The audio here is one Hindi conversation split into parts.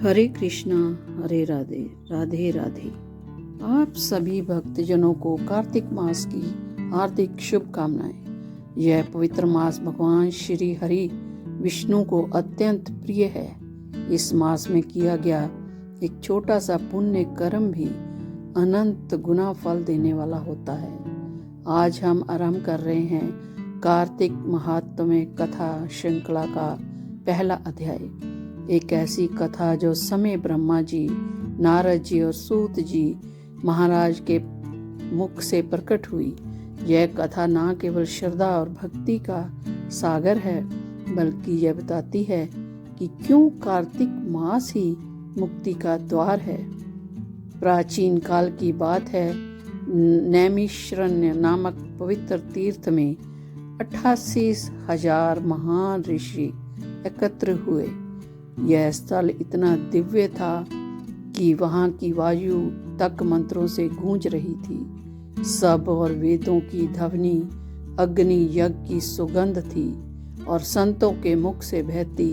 हरे कृष्णा, हरे राधे, राधे राधे। आप सभी भक्तजनों को कार्तिक मास की हार्दिक शुभकामनाएं। यह पवित्र मास भगवान श्री हरि विष्णु को अत्यंत प्रिय है। इस मास में किया गया एक छोटा सा पुण्य कर्म भी अनंत गुना फल देने वाला होता है। आज हम आरंभ कर रहे हैं कार्तिक महात्म्य कथा श्रृंखला का पहला अध्याय। एक ऐसी कथा जो समय ब्रह्मा जी, नारद जी और सूत जी महाराज के मुख से प्रकट हुई। यह कथा न केवल श्रद्धा और भक्ति का सागर है, बल्कि यह बताती है कि क्यों कार्तिक मास ही मुक्ति का द्वार है। प्राचीन काल की बात है, नैमिषारण्य नामक पवित्र तीर्थ में 88,000 महान ऋषि एकत्र हुए। यह स्थल इतना दिव्य था कि वहां की वायु तक मंत्रों से गूंज रही थी। सब और वेदों की ध्वनि, अग्नि यज्ञ की सुगंध थी और संतों के मुख से बहती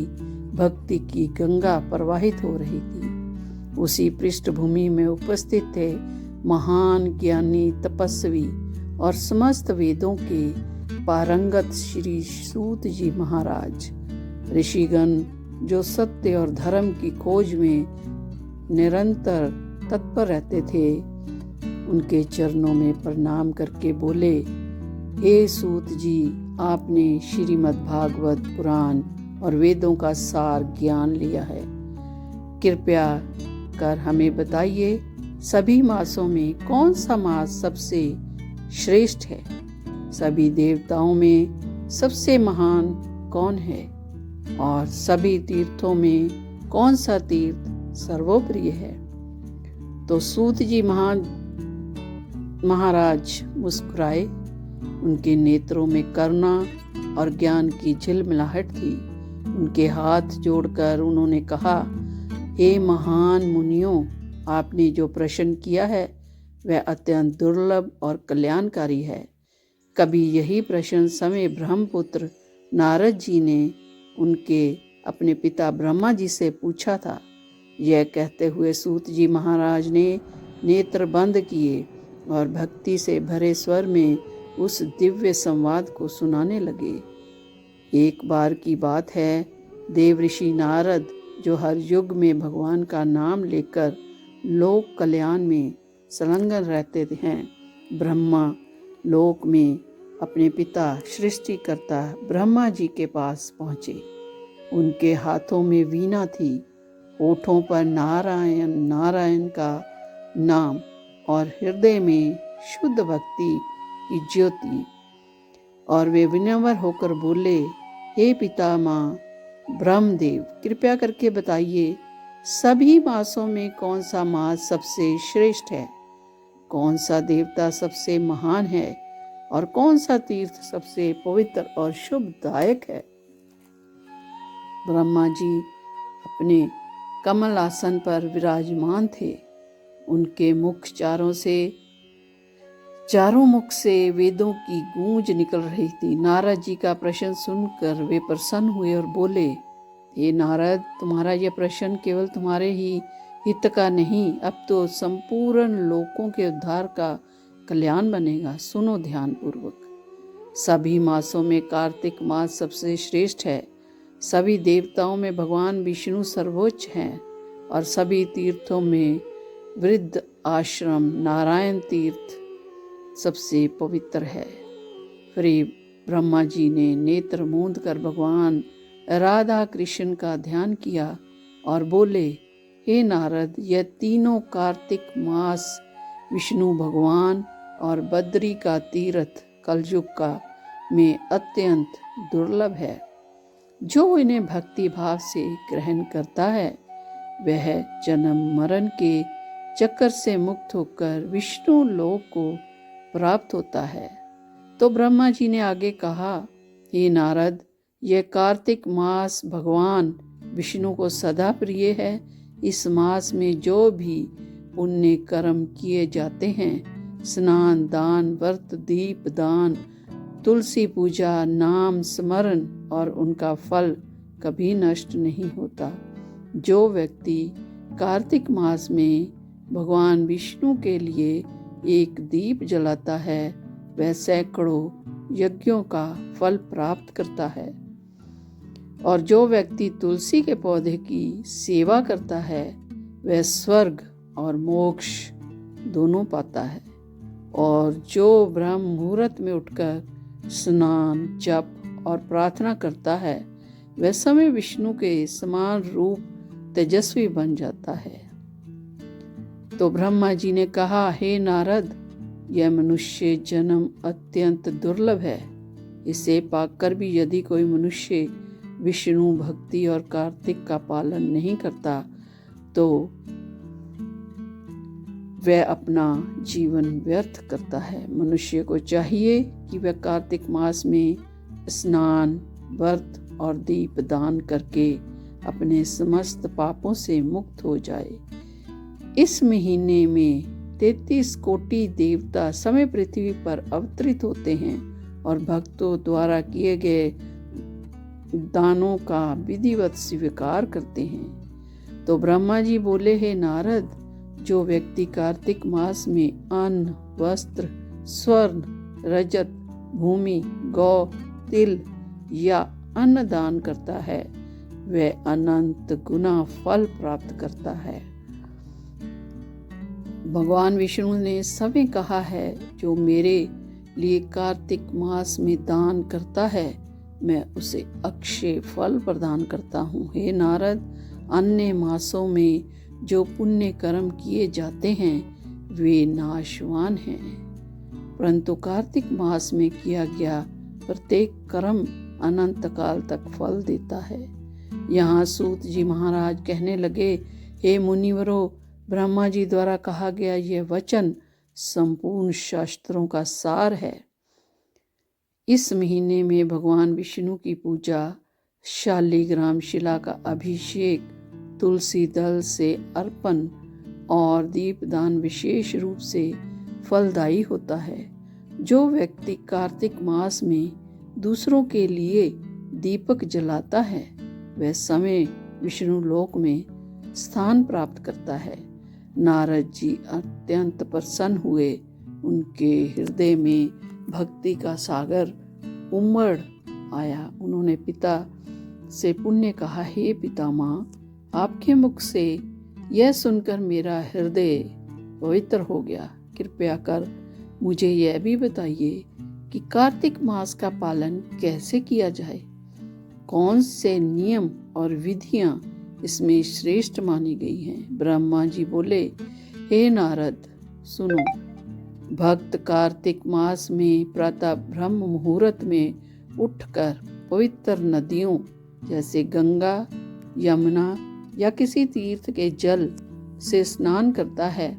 भक्ति की गंगा प्रवाहित हो रही थी। उसी पृष्ठभूमि में उपस्थित थे महान ज्ञानी, तपस्वी और समस्त वेदों के पारंगत श्री सूत जी महाराज। ऋषिगण जो सत्य और धर्म की खोज में निरंतर तत्पर रहते थे, उनके चरणों में प्रणाम करके बोले, हे सूत जी, आपने श्रीमद् भागवत पुराण और वेदों का सार ज्ञान लिया है। कृपया कर हमें बताइए, सभी मासों में कौन सा मास सबसे श्रेष्ठ है? सभी देवताओं में सबसे महान कौन है? और सभी तीर्थों में कौन सा तीर्थ सर्वोप्रिय है? तो सूत जी महाराज मुस्कुराए। उनके नेत्रों में करुणा और ज्ञान की झिलमिलाहट थी। उनके हाथ जोड़कर उन्होंने कहा, हे महान मुनियों, आपने जो प्रश्न किया है वह अत्यंत दुर्लभ और कल्याणकारी है। कभी यही प्रश्न समय ब्रह्मपुत्र नारद जी ने उनके अपने पिता ब्रह्मा जी से पूछा था। यह कहते हुए सूत जी महाराज ने नेत्र बंद किए और भक्ति से भरे स्वर में उस दिव्य संवाद को सुनाने लगे। एक बार की बात है, देव ऋषि नारद, जो हर युग में भगवान का नाम लेकर लोक कल्याण में संलग्न रहते हैं, ब्रह्मा लोक में अपने पिता सृष्टिकर्ता ब्रह्मा जी के पास पहुंचे। उनके हाथों में वीणा थी, होठों पर नारायण नारायण का नाम और हृदय में शुद्ध भक्ति की ज्योति। और वे विनम्र होकर बोले, हे पितामह ब्रह्मदेव, कृपया करके बताइए, सभी मासों में कौन सा मास सबसे श्रेष्ठ है? कौन सा देवता सबसे महान है? और कौन सा तीर्थ सबसे पवित्र और शुभदायक है? ब्रह्मा जी अपने कमल आसन पर विराजमान थे। उनके चारों मुख से वेदों की गूंज निकल रही थी। नारद जी का प्रश्न सुनकर वे प्रसन्न हुए और बोले, हे नारद, तुम्हारा यह प्रश्न केवल तुम्हारे ही हित का नहीं, अब तो संपूर्ण लोकों के उद्धार का कल्याण बनेगा। सुनो ध्यान पूर्वक। सभी मासों में कार्तिक मास सबसे श्रेष्ठ है। सभी देवताओं में भगवान विष्णु सर्वोच्च हैं और सभी तीर्थों में वृद्ध आश्रम नारायण तीर्थ सबसे पवित्र है। फिर ब्रह्मा जी ने नेत्र मूंद कर भगवान राधा कृष्ण का ध्यान किया और बोले, हे नारद, यह तीनों कार्तिक मास विष्णु भगवान और बद्री का तीर्थ कलयुग में अत्यंत दुर्लभ है। जो इन्हें भक्ति भाव से ग्रहण करता है, वह जन्म मरण के चक्कर से मुक्त होकर विष्णु लोक को प्राप्त होता है। तो ब्रह्मा जी ने आगे कहा, हे नारद, यह कार्तिक मास भगवान विष्णु को सदा प्रिय है। इस मास में जो भी पुण्य कर्म किए जाते हैं, स्नान, दान, व्रत, दीप दान, तुलसी पूजा, नाम स्मरण, और उनका फल कभी नष्ट नहीं होता। जो व्यक्ति कार्तिक मास में भगवान विष्णु के लिए एक दीप जलाता है वह सैकड़ों यज्ञों का फल प्राप्त करता है। और जो व्यक्ति तुलसी के पौधे की सेवा करता है वह स्वर्ग और मोक्ष दोनों पाता है। और जो ब्रह्म मुहूर्त में उठकर स्नान, जप और प्रार्थना करता है वह समय विष्णु के समान रूप तेजस्वी बन जाता है। तो ब्रह्मा जी ने कहा, हे नारद, यह मनुष्य जन्म अत्यंत दुर्लभ है। इसे पाकर भी यदि कोई मनुष्य विष्णु भक्ति और कार्तिक का पालन नहीं करता तो वह अपना जीवन व्यर्थ करता है। मनुष्य को चाहिए कि वह कार्तिक मास में स्नान, व्रत और दीप दान करके अपने समस्त पापों से मुक्त हो जाए। इस महीने में 33 कोटि देवता समय पृथ्वी पर अवतरित होते हैं और भक्तों द्वारा किए गए दानों का विधिवत स्वीकार करते हैं। तो ब्रह्मा जी बोले, हे नारद, जो व्यक्ति कार्तिक मास में अन्न, वस्त्र, स्वर्ण, रजत, भूमि, गौ, तिल या अन्न दान करता है वह अनंत गुना फल प्राप्त करता है। भगवान विष्णु ने समय कहा है, जो मेरे लिए कार्तिक मास में दान करता है मैं उसे अक्षय फल प्रदान करता हूँ। हे नारद, अन्य मासों में जो पुण्य कर्म किए जाते हैं वे नाशवान हैं, परंतु कार्तिक मास में किया गया प्रत्येक कर्म अनंत काल तक फल देता है। यहाँ सूत जी महाराज कहने लगे, हे मुनिवरों, ब्रह्मा जी द्वारा कहा गया यह वचन संपूर्ण शास्त्रों का सार है। इस महीने में भगवान विष्णु की पूजा, शालिग्राम शिला का अभिषेक, तुलसी दल से अर्पण और दीपदान विशेष रूप से फलदायी होता है। जो व्यक्ति कार्तिक मास में दूसरों के लिए दीपक जलाता है वह समय विष्णु लोक में स्थान प्राप्त करता है। नारद जी अत्यंत प्रसन्न हुए। उनके हृदय में भक्ति का सागर उमड़ आया। उन्होंने पिता से पुण्य कहा, हे पितामह, आपके मुख से यह सुनकर मेरा हृदय पवित्र हो गया। कृपया कर मुझे यह भी बताइए कि कार्तिक मास का पालन कैसे किया जाए। कौन से नियम और विधियां इसमें श्रेष्ठ मानी गई हैं। ब्रह्मा जी बोले, हे नारद, सुनो। भक्त कार्तिक मास में प्रातः ब्रह्म मुहूर्त में उठकर पवित्र नदियों जैसे गंगा, यमुना या किसी तीर्थ के जल से स्नान करता है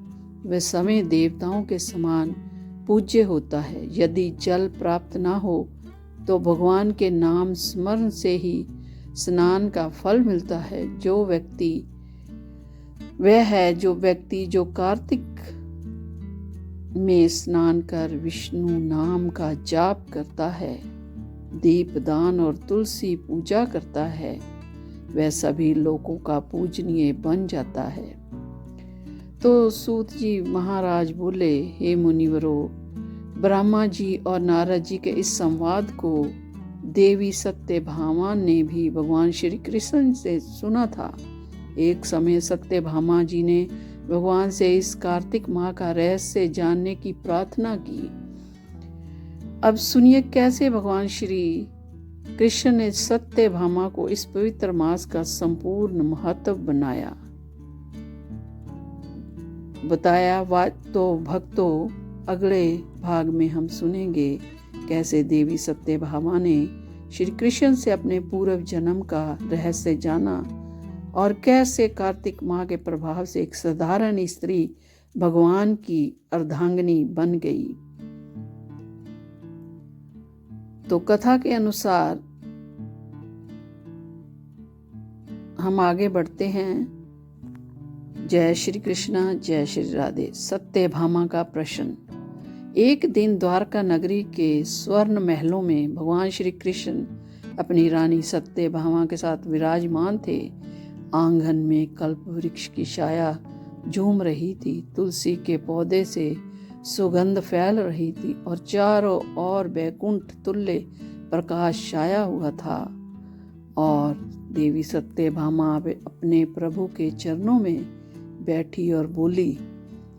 वह समय देवताओं के समान पूज्य होता है। यदि जल प्राप्त ना हो तो भगवान के नाम स्मरण से ही स्नान का फल मिलता है। जो व्यक्ति जो कार्तिक में स्नान कर विष्णु नाम का जाप करता है, दीपदान और तुलसी पूजा करता है, वह सभी लोगों का पूजनीय बन जाता है। तो सूत जी महाराज बोले, हे मुनिवरों, ब्रह्मा जी और नारद जी के इस संवाद को देवी सत्यभामा ने भी भगवान श्री कृष्ण से सुना था। एक समय सत्यभामा जी ने भगवान से इस कार्तिक माह का रहस्य जानने की प्रार्थना की। अब सुनिए कैसे भगवान श्री कृष्ण ने सत्यभामा को इस पवित्र मास का संपूर्ण महत्व बताया। तो भक्तों, अगले भाग में हम सुनेंगे कैसे देवी सत्यभामा ने श्री कृष्ण से अपने पूर्व जन्म का रहस्य जाना और कैसे कार्तिक माह के प्रभाव से एक साधारण स्त्री भगवान की अर्धांगिनी बन गई। तो कथा के अनुसार हम आगे बढ़ते हैं। जय श्री कृष्णा, जय श्री राधे। सत्यभामा का प्रश्न। एक दिन द्वारका नगरी के स्वर्ण महलों में भगवान श्री कृष्ण अपनी रानी सत्यभामा के साथ विराजमान थे। आंगन में कल्प वृक्ष की छाया झूम रही थी, तुलसी के पौधे से सुगंध फैल रही थी और चारों ओर बैकुंठ तुल्य प्रकाश छाया हुआ था। और देवी सत्यभामा अपने प्रभु के चरणों में बैठी और बोली,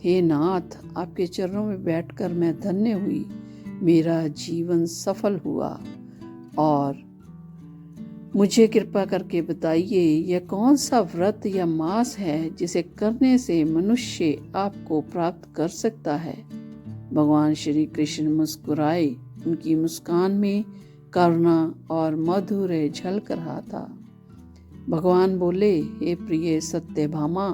हे नाथ, आपके चरणों में बैठकर मैं धन्य हुई, मेरा जीवन सफल हुआ। और मुझे कृपा करके बताइए, यह कौन सा व्रत या मास है जिसे करने से मनुष्य आपको प्राप्त कर सकता है। भगवान श्री कृष्ण मुस्कुराए, उनकी मुस्कान में करुणा और मधुर झलक रहा था। भगवान बोले, हे प्रिय सत्यभामा,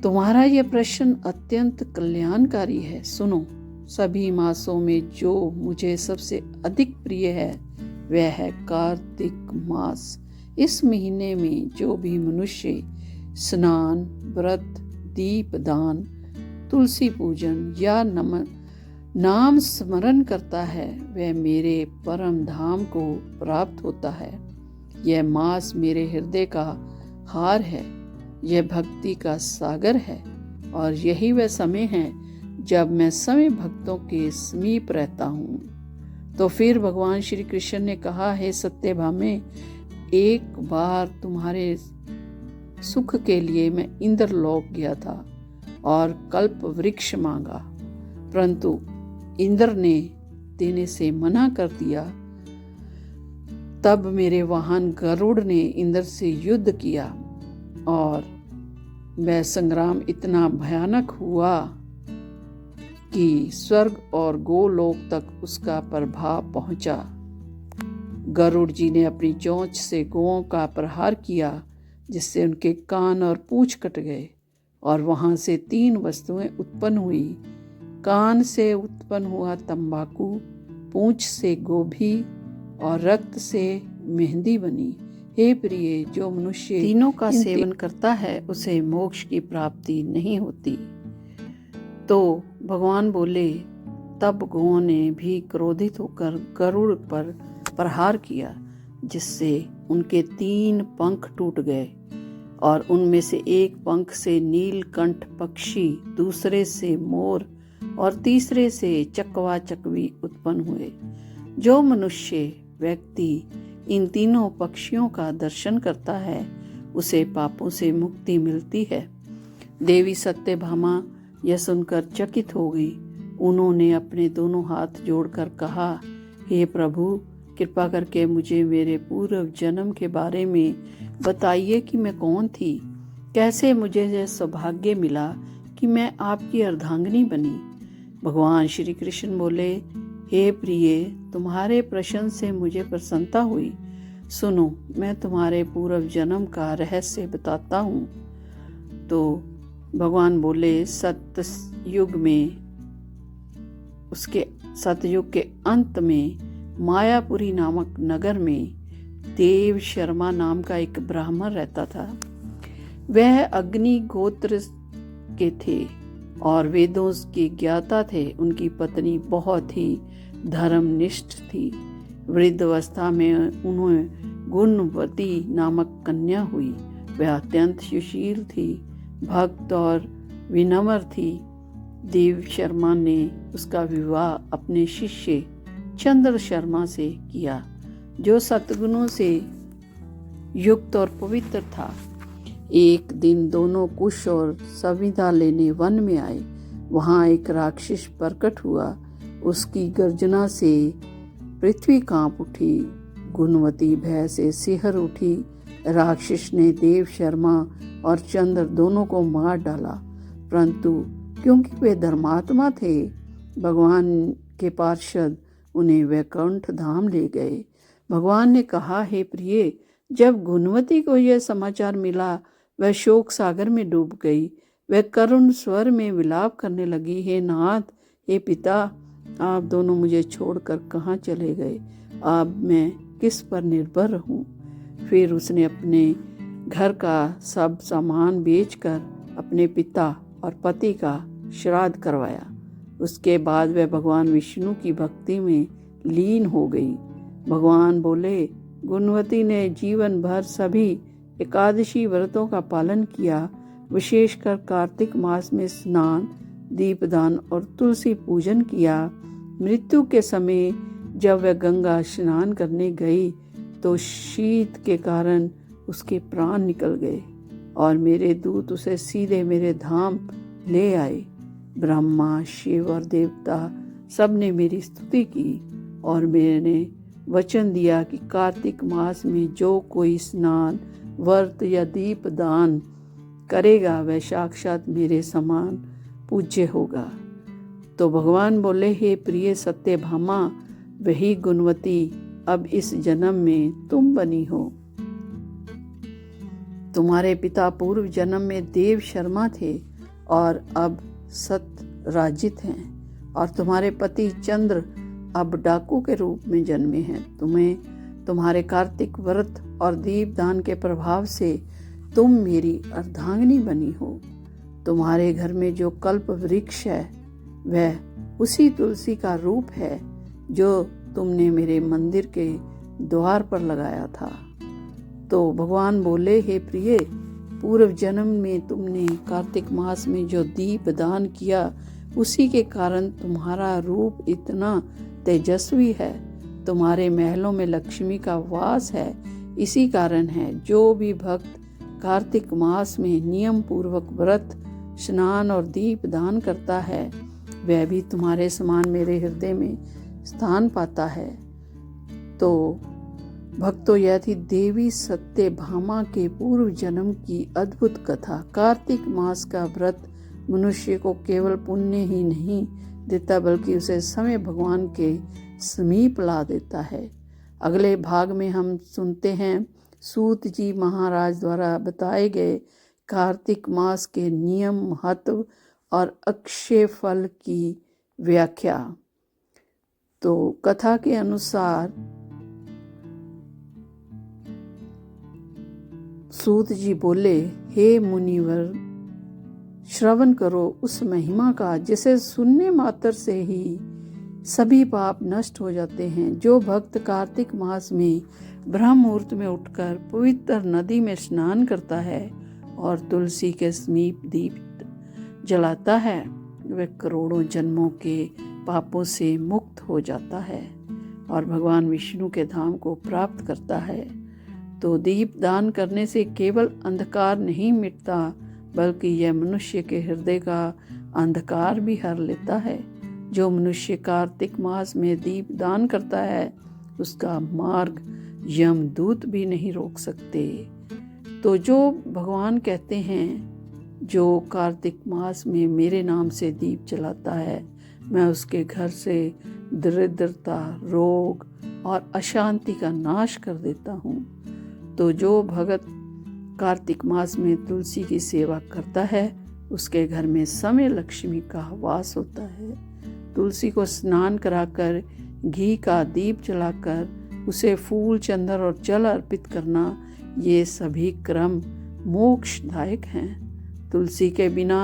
तुम्हारा यह प्रश्न अत्यंत कल्याणकारी है। सुनो, सभी मासों में जो मुझे सबसे अधिक प्रिय है वह है कार्तिक मास। इस महीने में जो भी मनुष्य स्नान, व्रत, दीप दान, तुलसी पूजन या नाम स्मरण करता है वह मेरे परम धाम को प्राप्त होता है। यह मास मेरे हृदय का हार है, यह भक्ति का सागर है और यही वह समय है जब मैं सभी भक्तों के समीप रहता हूँ। तो फिर भगवान श्री कृष्ण ने कहा, हे सत्यभामे, एक बार तुम्हारे सुख के लिए मैं इंद्रलोक गया था और कल्प वृक्ष मांगा, परंतु इंद्र ने देने से मना कर दिया। तब मेरे वाहन गरुड़ ने इंद्र से युद्ध किया और वह संग्राम इतना भयानक हुआ कि स्वर्ग और गोलोक तक उसका प्रभाव पहुंचा। गरुड़ जी ने अपनी चोंच से गौओं का प्रहार किया, जिससे उनके कान और पूंछ कट गए और वहां से 3 वस्तुएं उत्पन्न हुई। कान से उत्पन्न हुआ तंबाकू, पूंछ से गोभी और रक्त से मेहंदी बनी। हे प्रिय, जो मनुष्य तीनों का सेवन करता है उसे मोक्ष की प्राप्ति नहीं होती। तो भगवान बोले, तब गौओं ने भी क्रोधित होकर गरुड़ पर प्रहार किया, जिससे उनके 3 पंख टूट गए और उनमें से एक पंख से नीलकंठ पक्षी, दूसरे से मोर और तीसरे से चकवा चकवी उत्पन्न हुए। जो मनुष्य व्यक्ति इन तीनों पक्षियों का दर्शन करता है उसे पापों से मुक्ति मिलती है। देवी सत्यभामा यह सुनकर चकित हो गई। उन्होंने अपने दोनों हाथ जोड़कर कहा, हे प्रभु, कृपा करके मुझे मेरे पूर्व जन्म के बारे में बताइए कि मैं कौन थी, कैसे मुझे यह सौभाग्य मिला कि मैं आपकी अर्धांगिनी बनी। भगवान श्री कृष्ण बोले, हे प्रिय, तुम्हारे प्रश्न से मुझे प्रसन्नता हुई। सुनो, मैं तुम्हारे पूर्व जन्म का रहस्य बताता हूँ। तो भगवान बोले, सतयुग के अंत में मायापुरी नामक नगर में देव शर्मा नाम का एक ब्राह्मण रहता था। वह अग्नि गोत्र के थे और वेदों के ज्ञाता थे। उनकी पत्नी बहुत ही धर्मनिष्ठ थी। वृद्धावस्था में उन्हें गुणवती नामक कन्या हुई। वह अत्यंत सुशील थी, भक्त और विनम्र थी। देव शर्मा ने उसका विवाह अपने शिष्य चंद्र शर्मा से किया, जो सद्गुणों से युक्त और पवित्र था। एक दिन दोनों कुश और संविदा लेने वन में आए। वहां एक राक्षस प्रकट हुआ। उसकी गर्जना से पृथ्वी कांप उठी। गुणवती भय से सिहर उठी। राक्षस ने देव शर्मा और चंद्र दोनों को मार डाला, परंतु क्योंकि वे धर्मात्मा थे, भगवान के पार्षद उन्हें वैकुंठ धाम ले गए। भगवान ने कहा, हे प्रिय, जब गुणवती को यह समाचार मिला वह शोक सागर में डूब गई। वह करुण स्वर में विलाप करने लगी, हे नाथ, हे पिता, आप दोनों मुझे छोड़कर कहाँ चले गए? अब मैं किस पर निर्भर रहूं? फिर उसने अपने घर का सब सामान बेचकर अपने पिता और पति का श्राद्ध करवाया। उसके बाद वह भगवान विष्णु की भक्ति में लीन हो गई। भगवान बोले, गुणवती ने जीवन भर सभी एकादशी व्रतों का पालन किया, विशेषकर कार्तिक मास में स्नान, दीपदान और तुलसी पूजन किया। मृत्यु के समय जब वह गंगा स्नान करने गई तो शीत के कारण उसके प्राण निकल गए और मेरे दूत उसे सीधे मेरे धाम ले आए। ब्रह्मा, शिव और देवता सब ने मेरी स्तुति की और मैंने वचन दिया कि कार्तिक मास में जो कोई स्नान, व्रत या दीप दान करेगा वह साक्षात मेरे समान पूज्य होगा। तो भगवान बोले, हे प्रिय सत्यभामा, वही गुणवती अब इस जन्म में तुम बनी हो। तुम्हारे पिता पूर्व जन्म में देव शर्मा थे और अब सतराजित हैं, और तुम्हारे पति चंद्र अब डाकू के रूप में जन्मे हैं। तुम्हारे कार्तिक व्रत और दीपदान के प्रभाव से तुम मेरी अर्धांगिनी बनी हो। तुम्हारे घर में जो कल्प वृक्ष है वह उसी तुलसी का रूप है जो तुमने मेरे मंदिर के द्वार पर लगाया था। तो भगवान बोले, हे प्रिय, पूर्व जन्म में तुमने कार्तिक मास में जो दीप दान किया उसी के कारण तुम्हारा रूप इतना तेजस्वी है। तुम्हारे महलों में लक्ष्मी का वास है। इसी कारण है जो भी भक्त कार्तिक मास में नियम पूर्वक व्रत, स्नान और दीप दान करता है वह भी तुम्हारे समान मेरे हृदय में स्थान पाता है। तो भक्तों, यह थी देवी सत्यभामा के पूर्व जन्म की अद्भुत कथा। कार्तिक मास का व्रत मनुष्य को केवल पुण्य ही नहीं देता बल्कि उसे समय भगवान के समीप ला देता है। अगले भाग में हम सुनते हैं सूत जी महाराज द्वारा बताए गए कार्तिक मास के नियम, महत्व और अक्षय फल की व्याख्या। तो कथा के अनुसार सूत जी बोले, हे मुनिवर, श्रवण करो उस महिमा का जिसे सुनने मात्र से ही सभी पाप नष्ट हो जाते हैं। जो भक्त कार्तिक मास में ब्रह्म मुहूर्त में उठकर पवित्र नदी में स्नान करता है और तुलसी के समीप दीप जलाता है वह करोड़ों जन्मों के पापों से मुक्त हो जाता है और भगवान विष्णु के धाम को प्राप्त करता है। तो दीप दान करने से केवल अंधकार नहीं मिटता बल्कि यह मनुष्य के हृदय का अंधकार भी हर लेता है। जो मनुष्य कार्तिक मास में दीप दान करता है उसका मार्ग यमदूत भी नहीं रोक सकते। तो जो भगवान कहते हैं, जो कार्तिक मास में मेरे नाम से दीप जलाता है मैं उसके घर से दरिद्रता, रोग और अशांति का नाश कर देता हूँ। तो जो भगत कार्तिक मास में तुलसी की सेवा करता है उसके घर में समय लक्ष्मी का वास होता है। तुलसी को स्नान कराकर, घी का दीप जलाकर उसे फूल, चंदन और जल अर्पित करना, ये सभी क्रम मोक्षदायक हैं। तुलसी के बिना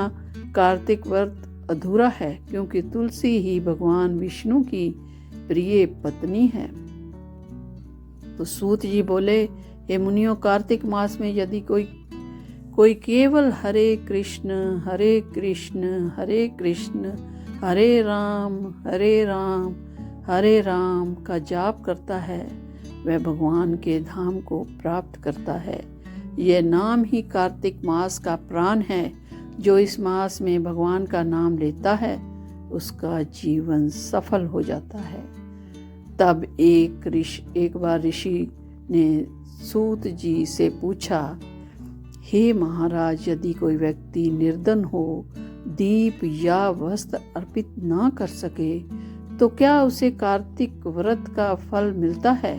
कार्तिक व्रत अधूरा है क्योंकि तुलसी ही भगवान विष्णु की प्रिय पत्नी है। तो सूत जी बोले, हे मुनियों, कार्तिक मास में यदि कोई केवल हरे कृष्ण हरे कृष्ण हरे कृष्ण हरे राम हरे राम का जाप करता है वह भगवान के धाम को प्राप्त करता है। यह नाम ही कार्तिक मास का प्राण है। जो इस मास में भगवान का नाम लेता है उसका जीवन सफल हो जाता है। तब एक बार ऋषि ने सूत जी से पूछा, हे महाराज, यदि कोई व्यक्ति निर्धन हो, दीप या वस्त्र अर्पित ना कर सके तो क्या उसे कार्तिक व्रत का फल मिलता है?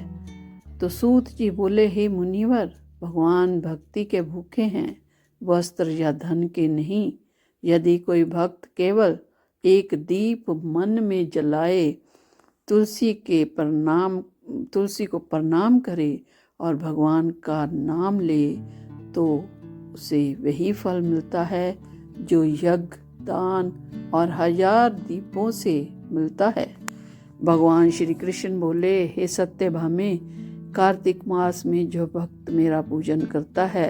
तो सूत जी बोले, हे मुनिवर, भगवान भक्ति के भूखे हैं, वस्त्र या धन के नहीं। यदि कोई भक्त केवल एक दीप मन में जलाए, तुलसी को प्रणाम करे और भगवान का नाम ले तो उसे वही फल मिलता है जो यज्ञ, दान और 1000 दीपों से मिलता है। भगवान श्री कृष्ण बोले, हे सत्यभामे, कार्तिक मास में जो भक्त मेरा पूजन करता है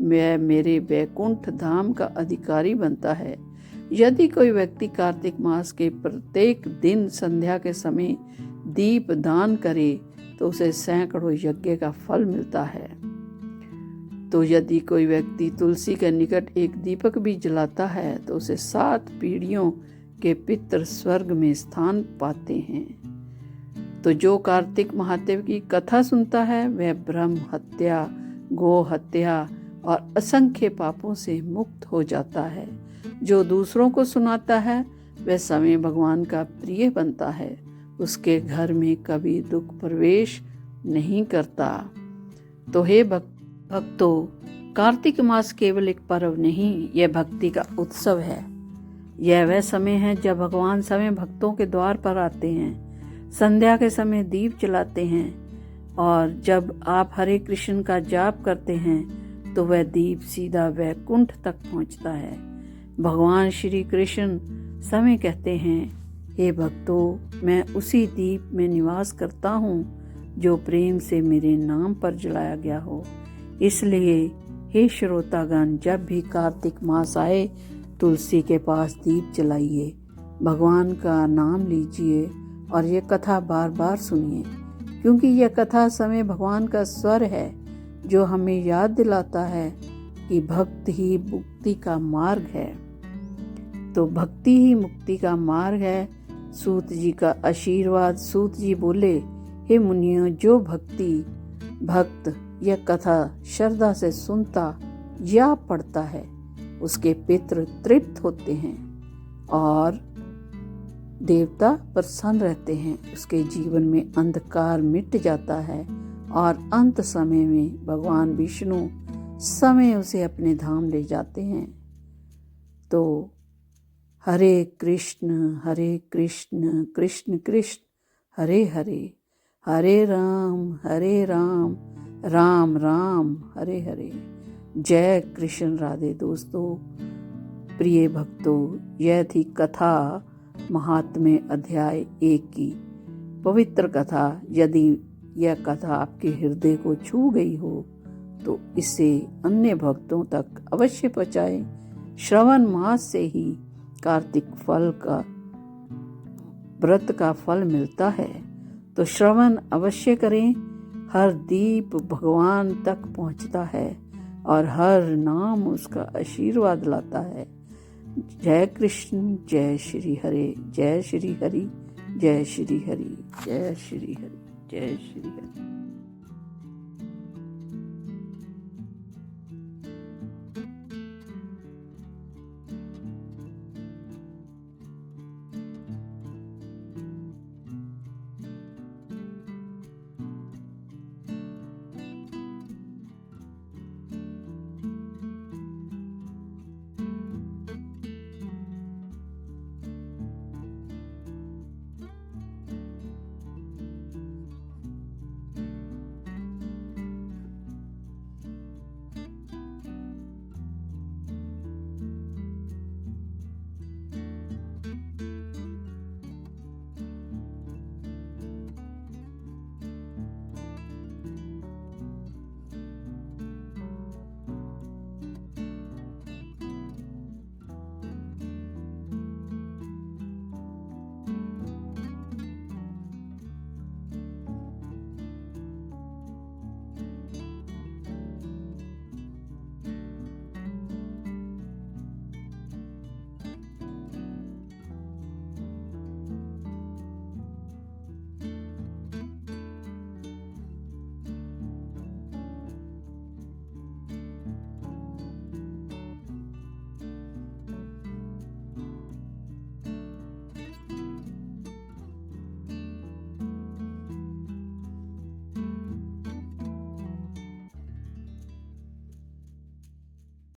वह मेरे वैकुंठ धाम का अधिकारी बनता है। यदि कोई व्यक्ति कार्तिक मास के प्रत्येक दिन संध्या के समय दीप दान करे तो उसे सैकड़ों यज्ञ का फल मिलता है। तो यदि कोई व्यक्ति तुलसी के निकट एक दीपक भी जलाता है तो उसे 7 पीढ़ियों के पितृ स्वर्ग में स्थान पाते हैं। तो जो कार्तिक महादेव की कथा सुनता है वह ब्रह्म हत्या, गो हत्या और असंख्य पापों से मुक्त हो जाता है। जो दूसरों को सुनाता है वह समय भगवान का प्रिय बनता है। उसके घर में कभी दुख प्रवेश नहीं करता। तो हे भक्तों, कार्तिक मास केवल एक पर्व नहीं, यह भक्ति का उत्सव है। यह वह समय है जब भगवान समय भक्तों के द्वार पर आते हैं, संध्या के समय दीप जलाते हैं, और जब आप हरे कृष्ण का जाप करते हैं तो वह दीप सीधा वैकुंठ तक पहुंचता है। भगवान श्री कृष्ण समय कहते हैं, हे भक्तों, मैं उसी दीप में निवास करता हूँ जो प्रेम से मेरे नाम पर जलाया गया हो। इसलिए हे श्रोतागण, जब भी कार्तिक मास आए तुलसी के पास दीप जलाइए, भगवान का नाम लीजिए और ये कथा बार बार सुनिए, क्योंकि यह कथा समय भगवान का स्वर है जो हमें याद दिलाता है कि भक्ति ही मुक्ति का मार्ग है। तो भक्ति ही मुक्ति का मार्ग है। सूत जी का आशीर्वाद। सूत जी बोले, हे मुनियों, जो भक्त यह कथा श्रद्धा से सुनता या पढ़ता है उसके पितृ तृप्त होते हैं और देवता प्रसन्न रहते हैं। उसके जीवन में अंधकार मिट जाता है और अंत समय में भगवान विष्णु समय उसे अपने धाम ले जाते हैं। तो हरे कृष्ण कृष्ण कृष्ण हरे हरे, हरे राम राम राम हरे हरे। जय कृष्ण राधे। दोस्तों, प्रिय भक्तों, यह थी कथा महात्म्य अध्याय 1 की पवित्र कथा। यदि यह कथा आपके हृदय को छू गई हो तो इसे अन्य भक्तों तक अवश्य पहुंचाएं। श्रवण मास से ही कार्तिक व्रत का फल मिलता है, तो श्रवण अवश्य करें। हर दीप भगवान तक पहुंचता है और हर नाम उसका आशीर्वाद लाता है। जय कृष्ण, जय श्री हरे, जय श्री हरि, जय श्री हरि, जय श्री हरि, जय श्री हरि।